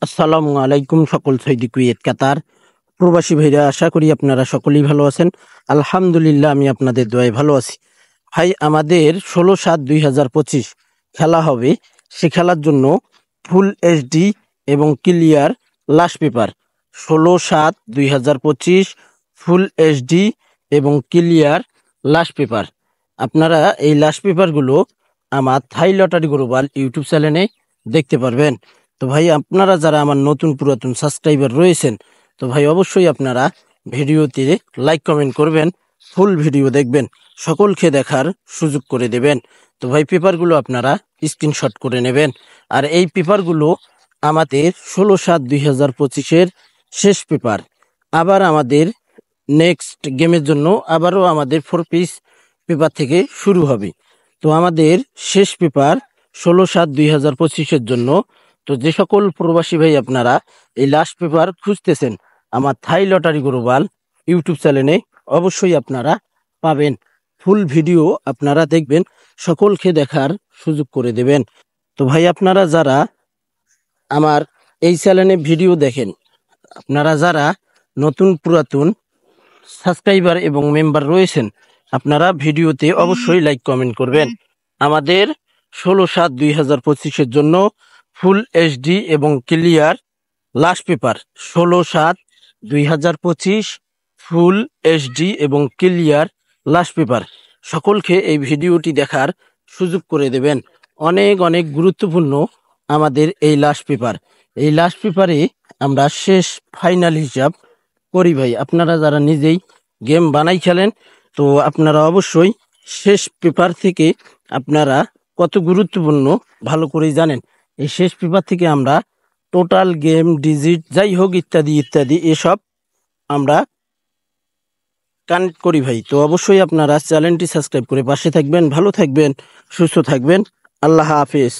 আসসালামু আলাইকুম সকল সৌদি কুয়েত কাতার প্রবাসী ভাইরা, আশা করি আপনারা সকলেই ভালো আছেন। আলহামদুলিল্লাহ, আমি আপনাদের দোয়ায় ভালো আছি। ভাই, আমাদের 16/7/2025 খেলা হবে। সে খেলার জন্য ফুল এইচডি এবং clear last paper. 16/7/2025 full HD এবং ক্লিয়ার লাস্ট পেপার। আপনারা এই লাস্ট পেপারগুলো আমার থাই লটারি গ্লোবাল ইউটিউব চ্যানেলে দেখতে পারবেন। তো ভাই, আপনারা যারা আমার নতুন পুরাতন সাবস্ক্রাইবার রয়েছেন, তো ভাই অবশ্যই আপনারা ভিডিওতে লাইক কমেন্ট করবেন, ফুল ভিডিও দেখবেন, সকলকে দেখার সুযোগ করে দেবেন। তো ভাই, পেপারগুলো আপনারা স্ক্রিনশট করে নেবেন। আর এই পেপারগুলো আমাদের 16/7/2025 শেষ পেপার। আবার আমাদের নেক্সট গেমের জন্য আবারও আমাদের 4 পিস পেপার থেকে শুরু হবে। তো আমাদের শেষ পেপার 16/7/2025 জন্য। তো যে সকল প্রবাসী ভাই আপনারা এই লাস্ট পেপার খুঁজতেছেন, আমার থাই লটারি গ্লোবাল ইউটিউব চ্যানেলে অবশ্যই আপনারা পাবেন। ফুল ভিডিও আপনারা দেখবেন, সকলকে দেখার সুযোগ করে দেবেন। তো ভাই, আপনারা যারা আমার এই চ্যানেলে ভিডিও দেখেন, আপনারা যারা নতুন পুরাতন সাবস্ক্রাইবার এবং মেম্বার রয়েছেন, আপনারা ভিডিওতে অবশ্যই লাইক কমেন্ট করবেন। আমাদের 16/7/2025 জন্য ফুল এইচডি এবং clear last paper. 16/7/2025 full HD এবং ক্লিয়ার লাস্ট পেপার। সকলকে এই ভিডিওটি দেখার সুযোগ করে দেবেন। অনেক অনেক গুরুত্বপূর্ণ আমাদের এই লাস্ট পেপার। এই লাস্ট পেপারে আমরা শেষ ফাইনাল হিসাব করি। ভাই, আপনারা যারা নিজেই গেম বানাই খেলেন, তো আপনারা অবশ্যই শেষ পেপার থেকে আপনারা কত গুরুত্বপূর্ণ ভালো করেই জানেন। এই শেষ পেপার থেকে আমরা টোটাল গেম ডিজিট যাই হোক ইত্যাদি ইত্যাদি এসব আমরা কানেক্ট করি। ভাই, তো অবশ্যই আপনারা চ্যানেলটি সাবস্ক্রাইব করে পাশে থাকবেন। ভালো থাকবেন, সুস্থ থাকবেন। আল্লাহ হাফেজ।